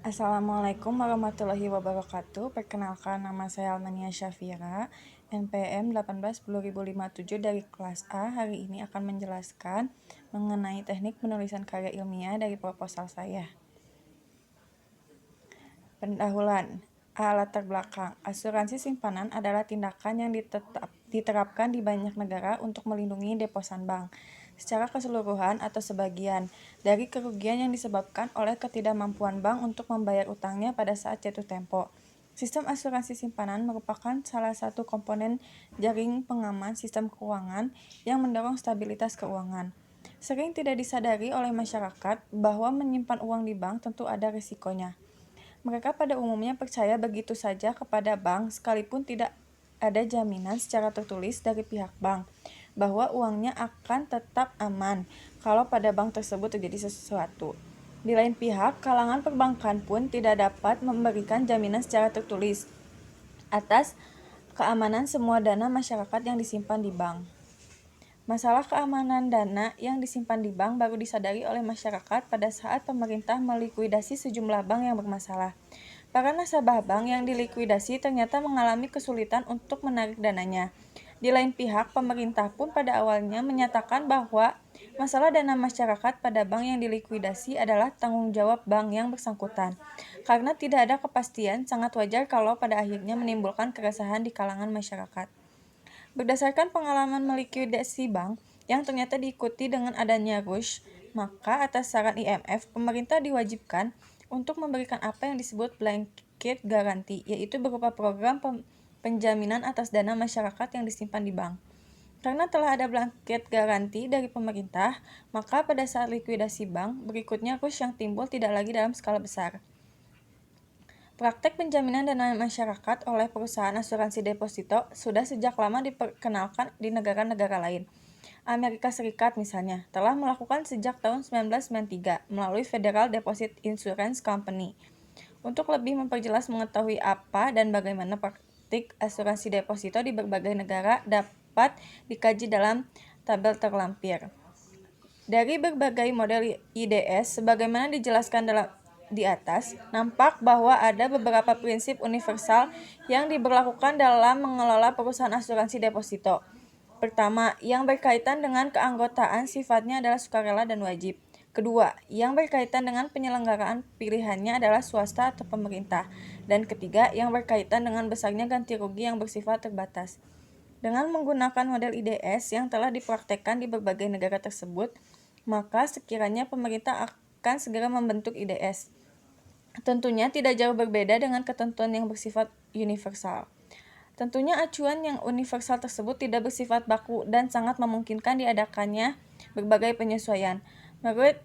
Assalamualaikum warahmatullahi wabarakatuh. Perkenalkan, nama saya Almania Syafira, NPM 18-10057 dari kelas A. Hari ini akan menjelaskan mengenai teknik penulisan karya ilmiah dari proposal saya. Pendahuluan. Latar belakang. Asuransi simpanan adalah tindakan yang diterapkan di banyak negara untuk melindungi deposan bank secara keseluruhan atau sebagian dari kerugian yang disebabkan oleh ketidakmampuan bank untuk membayar utangnya pada saat jatuh tempo. Sistem asuransi simpanan merupakan salah satu komponen jaring pengaman sistem keuangan yang mendorong stabilitas keuangan. Sering tidak disadari oleh masyarakat bahwa menyimpan uang di bank tentu ada risikonya. Mereka pada umumnya percaya begitu saja kepada bank sekalipun tidak ada jaminan secara tertulis dari pihak bank bahwa uangnya akan tetap aman kalau pada bank tersebut terjadi sesuatu. Di lain pihak, kalangan perbankan pun tidak dapat memberikan jaminan secara tertulis atas keamanan semua dana masyarakat yang disimpan di bank. Masalah keamanan dana yang disimpan di bank baru disadari oleh masyarakat pada saat pemerintah melikuidasi sejumlah bank yang bermasalah. Para nasabah bank yang dilikuidasi ternyata mengalami kesulitan untuk menarik dananya. Di lain pihak, pemerintah pun pada awalnya menyatakan bahwa masalah dana masyarakat pada bank yang dilikuidasi adalah tanggung jawab bank yang bersangkutan. Karena tidak ada kepastian, sangat wajar kalau pada akhirnya menimbulkan keresahan di kalangan masyarakat. Berdasarkan pengalaman melikuidasi bank yang ternyata diikuti dengan adanya rush, maka atas saran IMF, pemerintah diwajibkan untuk memberikan apa yang disebut blanket guarantee, yaitu berupa program penjaminan atas dana masyarakat yang disimpan di bank. Karena telah ada blanket garansi dari pemerintah, maka pada saat likuidasi bank, berikutnya rush yang timbul tidak lagi dalam skala besar. Praktek penjaminan dana masyarakat oleh perusahaan asuransi deposito sudah sejak lama diperkenalkan di negara-negara lain. Amerika Serikat misalnya telah melakukan sejak tahun 1993 melalui Federal Deposit Insurance Company. Untuk lebih memperjelas mengetahui apa dan bagaimana praktik asuransi deposito di berbagai negara dapat dikaji dalam tabel terlampir. Dari berbagai model IDS, sebagaimana dijelaskan di atas, nampak bahwa ada beberapa prinsip universal yang diberlakukan dalam mengelola perusahaan asuransi deposito. Pertama, yang berkaitan dengan keanggotaan sifatnya adalah sukarela dan wajib. Kedua, yang berkaitan dengan penyelenggaraan pilihannya adalah swasta atau pemerintah. Dan ketiga, yang berkaitan dengan besarnya ganti rugi yang bersifat terbatas. Dengan menggunakan model IDS yang telah dipraktekkan di berbagai negara tersebut, maka sekiranya pemerintah akan segera membentuk IDS. Tentunya tidak jauh berbeda dengan ketentuan yang bersifat universal. Tentunya acuan yang universal tersebut tidak bersifat baku dan sangat memungkinkan diadakannya berbagai penyesuaian.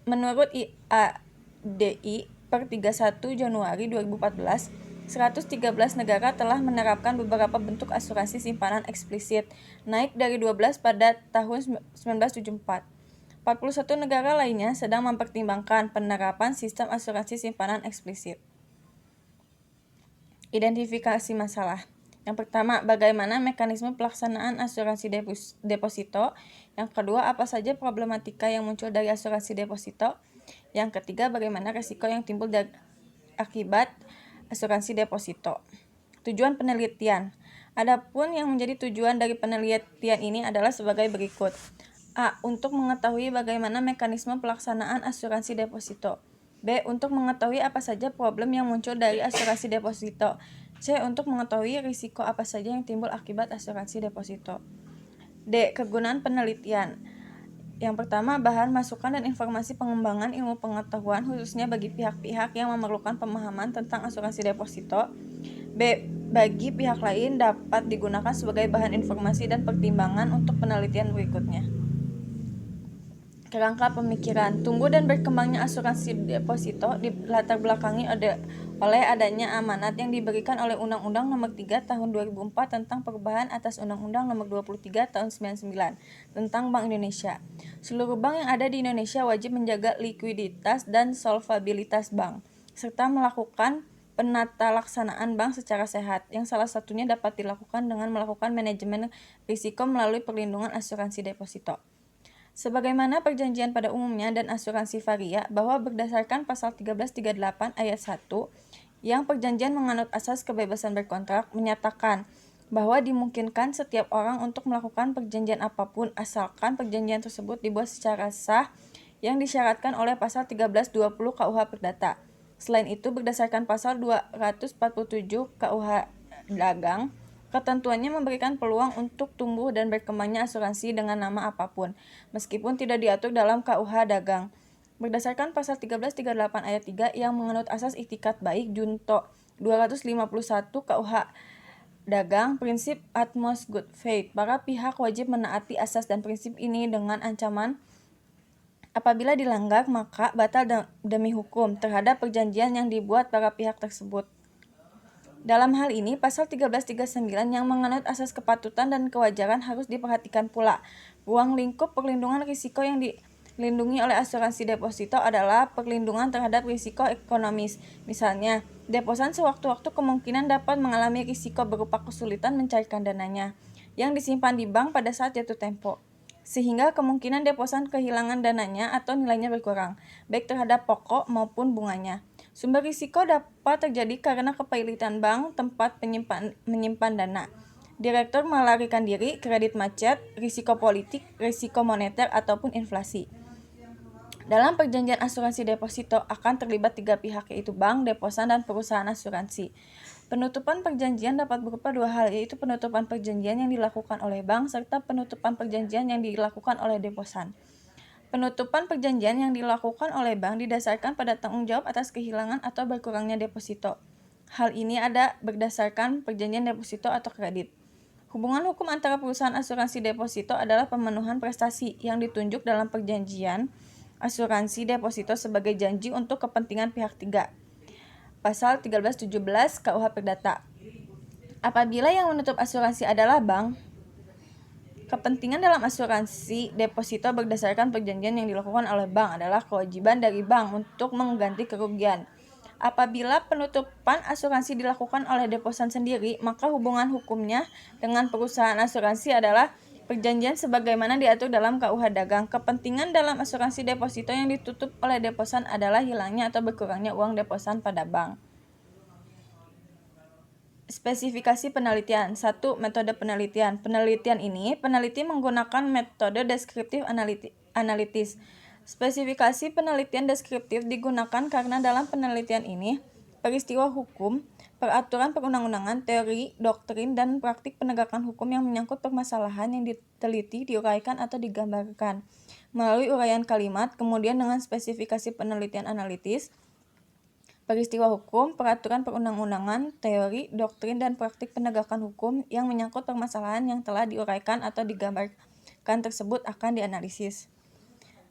Menurut IADI per 31 Januari 2014, 113 negara telah menerapkan beberapa bentuk asuransi simpanan eksplisit, naik dari 12 pada tahun 1974. 41 negara lainnya sedang mempertimbangkan penerapan sistem asuransi simpanan eksplisit. Identifikasi masalah. Yang pertama, bagaimana mekanisme pelaksanaan asuransi deposito. Yang kedua, apa saja problematika yang muncul dari asuransi deposito. Yang ketiga, bagaimana risiko yang timbul akibat asuransi deposito. Tujuan penelitian. Adapun yang menjadi tujuan dari penelitian ini adalah sebagai berikut. A. Untuk mengetahui bagaimana mekanisme pelaksanaan asuransi deposito. B. Untuk mengetahui apa saja problem yang muncul dari asuransi deposito. C. Untuk mengetahui risiko apa saja yang timbul akibat asuransi deposito. D. Kegunaan penelitian. Yang pertama, bahan masukan dan informasi pengembangan ilmu pengetahuan khususnya bagi pihak-pihak yang memerlukan pemahaman tentang asuransi deposito. B. Bagi pihak lain dapat digunakan sebagai bahan informasi dan pertimbangan untuk penelitian berikutnya. Kerangka pemikiran. Tumbuh dan berkembangnya asuransi deposito dilatar belakangi oleh adanya amanat yang diberikan oleh Undang-Undang Nomor 3 Tahun 2004 tentang perubahan atas Undang-Undang Nomor 23 Tahun 1999 tentang Bank Indonesia. Seluruh bank yang ada di Indonesia wajib menjaga likuiditas dan solvabilitas bank, serta melakukan penata laksanaan bank secara sehat, yang salah satunya dapat dilakukan dengan melakukan manajemen risiko melalui perlindungan asuransi deposito. Sebagaimana perjanjian pada umumnya dan asuransi varia bahwa berdasarkan pasal 1338 ayat 1 yang perjanjian menganut asas kebebasan berkontrak menyatakan bahwa dimungkinkan setiap orang untuk melakukan perjanjian apapun asalkan perjanjian tersebut dibuat secara sah yang disyaratkan oleh pasal 1320 KUH Perdata. Selain itu, berdasarkan pasal 247 KUH Dagang, ketentuannya memberikan peluang untuk tumbuh dan berkembangnya asuransi dengan nama apapun, meskipun tidak diatur dalam KUH Dagang. Berdasarkan pasal 1338 ayat 3 yang menganut asas itikad baik Junto 251 KUH Dagang, prinsip utmost good faith, para pihak wajib menaati asas dan prinsip ini dengan ancaman apabila dilanggar maka batal demi hukum terhadap perjanjian yang dibuat para pihak tersebut. Dalam hal ini, pasal 1339 yang menganut asas kepatutan dan kewajaran harus diperhatikan pula. Ruang lingkup perlindungan risiko yang dilindungi oleh asuransi deposito adalah perlindungan terhadap risiko ekonomis. Misalnya, deposan sewaktu-waktu kemungkinan dapat mengalami risiko berupa kesulitan mencairkan dananya yang disimpan di bank pada saat jatuh tempo, sehingga kemungkinan deposan kehilangan dananya atau nilainya berkurang, baik terhadap pokok maupun bunganya. Sumber risiko dapat terjadi karena kepailitan bank tempat menyimpan dana, direktur melarikan diri, kredit macet, risiko politik, risiko moneter, ataupun inflasi. Dalam perjanjian asuransi deposito akan terlibat 3 pihak, yaitu bank, deposan, dan perusahaan asuransi. Penutupan perjanjian dapat berupa 2 hal, yaitu penutupan perjanjian yang dilakukan oleh bank serta penutupan perjanjian yang dilakukan oleh deposan. Penutupan perjanjian yang dilakukan oleh bank didasarkan pada tanggung jawab atas kehilangan atau berkurangnya deposito. Hal ini ada berdasarkan perjanjian deposito atau kredit. Hubungan hukum antara perusahaan asuransi deposito adalah pemenuhan prestasi yang ditunjuk dalam perjanjian asuransi deposito sebagai janji untuk kepentingan pihak tiga. Pasal 1317 KUH Perdata. Apabila yang menutup asuransi adalah bank, kepentingan dalam asuransi deposito berdasarkan perjanjian yang dilakukan oleh bank adalah kewajiban dari bank untuk mengganti kerugian. Apabila penutupan asuransi dilakukan oleh deposan sendiri, maka hubungan hukumnya dengan perusahaan asuransi adalah perjanjian sebagaimana diatur dalam KUH Dagang. Kepentingan dalam asuransi deposito yang ditutup oleh deposan adalah hilangnya atau berkurangnya uang deposan pada bank. Spesifikasi penelitian. 1. Metode penelitian. Penelitian ini, peneliti menggunakan metode deskriptif analitis. Spesifikasi penelitian deskriptif digunakan karena dalam penelitian ini, peristiwa hukum, peraturan perundang-undangan, teori, doktrin, dan praktik penegakan hukum yang menyangkut permasalahan yang diteliti, diuraikan, atau digambarkan melalui uraian kalimat, kemudian dengan spesifikasi penelitian analitis, peristiwa hukum, peraturan perundang-undangan, teori, doktrin, dan praktik penegakan hukum yang menyangkut permasalahan yang telah diuraikan atau digambarkan tersebut akan dianalisis.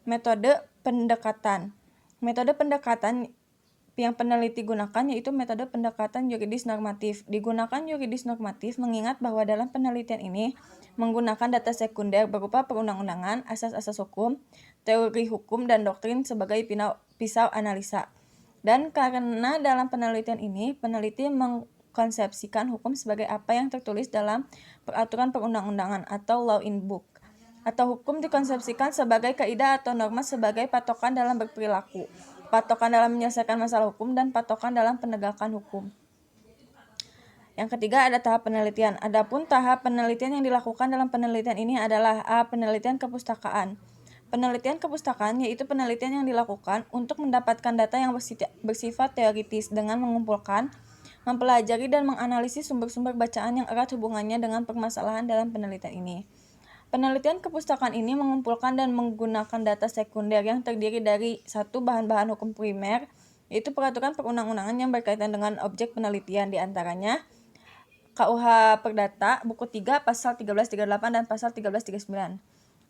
Metode pendekatan. Metode pendekatan yang peneliti gunakan yaitu metode pendekatan yuridis normatif. Digunakan yuridis normatif mengingat bahwa dalam penelitian ini menggunakan data sekunder berupa perundang-undangan, asas-asas hukum, teori hukum, dan doktrin sebagai pisau analisa. Dan karena dalam penelitian ini, peneliti mengkonsepsikan hukum sebagai apa yang tertulis dalam peraturan perundang-undangan atau law in book, atau hukum dikonsepsikan sebagai kaidah atau norma sebagai patokan dalam berperilaku, patokan dalam menyelesaikan masalah hukum, dan patokan dalam penegakan hukum. Yang ketiga ada tahap penelitian. Adapun tahap penelitian yang dilakukan dalam penelitian ini adalah A. Penelitian kepustakaan. Penelitian kepustakaan yaitu penelitian yang dilakukan untuk mendapatkan data yang bersifat teoritis dengan mengumpulkan, mempelajari, dan menganalisis sumber-sumber bacaan yang erat hubungannya dengan permasalahan dalam penelitian ini. Penelitian kepustakaan ini mengumpulkan dan menggunakan data sekunder yang terdiri dari 1. Bahan-bahan hukum primer, yaitu peraturan perundang-undangan yang berkaitan dengan objek penelitian, diantaranya KUH Perdata, buku 3, pasal 1338 dan pasal 1339.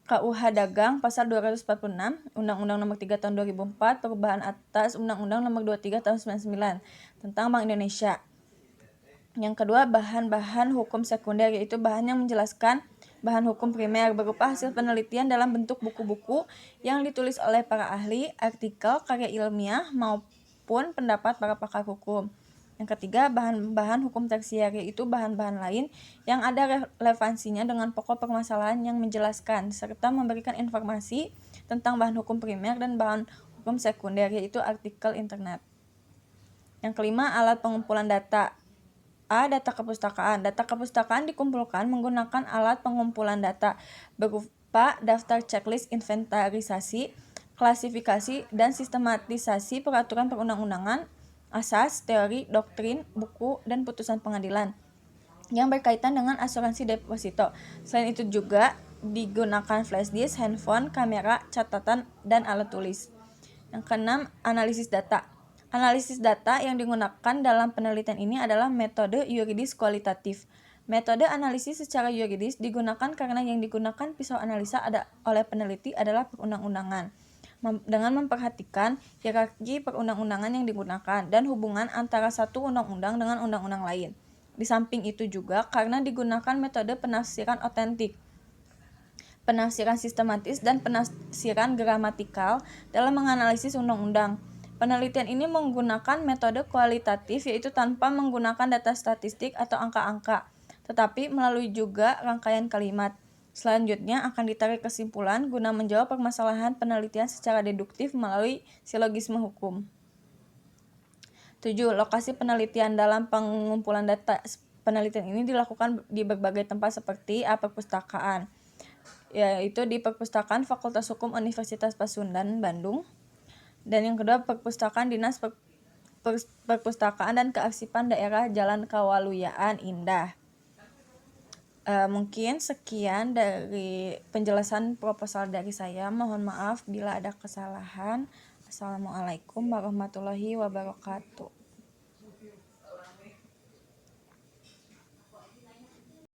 KUH Dagang, pasal 246, Undang-Undang Nomor 3 Tahun 2004, perubahan atas Undang-Undang Nomor 23 Tahun 99 tentang Bank Indonesia. Yang kedua, bahan-bahan hukum sekunder, yaitu bahan yang menjelaskan bahan hukum primer berupa hasil penelitian dalam bentuk buku-buku yang ditulis oleh para ahli, artikel, karya ilmiah, maupun pendapat para pakar hukum. Yang ketiga, bahan-bahan hukum tersier, yaitu bahan-bahan lain yang ada relevansinya dengan pokok permasalahan yang menjelaskan, serta memberikan informasi tentang bahan hukum primer dan bahan hukum sekunder, yaitu artikel internet. Yang kelima, alat pengumpulan data. A. Data kepustakaan. Data kepustakaan dikumpulkan menggunakan alat pengumpulan data berupa daftar, checklist, inventarisasi, klasifikasi, dan sistematisasi peraturan perundang-undangan, asas, teori, doktrin, buku, dan putusan pengadilan yang berkaitan dengan asuransi deposito. Selain itu juga digunakan flash disk, handphone, kamera, catatan, dan alat tulis. Yang keenam, analisis data. Analisis data yang digunakan dalam penelitian ini adalah metode yuridis kualitatif. Metode analisis secara yuridis digunakan karena yang digunakan pisau analisa oleh peneliti adalah perundang-undangan, dengan memperhatikan hierarki perundang-undangan yang digunakan dan hubungan antara satu undang-undang dengan undang-undang lain. Di samping itu juga karena digunakan metode penafsiran otentik, penafsiran sistematis, dan penafsiran gramatikal dalam menganalisis undang-undang. Penelitian ini menggunakan metode kualitatif, yaitu tanpa menggunakan data statistik atau angka-angka, tetapi melalui juga rangkaian kalimat. Selanjutnya akan ditarik kesimpulan guna menjawab permasalahan penelitian secara deduktif melalui silogisme hukum. 7. Lokasi penelitian. Dalam pengumpulan data penelitian ini dilakukan di berbagai tempat seperti A. Perpustakaan, yaitu di Perpustakaan Fakultas Hukum Universitas Pasundan, Bandung. Dan yang kedua, Perpustakaan Dinas Perpustakaan dan Kearsipan Daerah Jalan Kawaluyaan Indah. Mungkin sekian dari penjelasan proposal dari saya. Mohon maaf bila ada kesalahan. Assalamualaikum warahmatullahi wabarakatuh.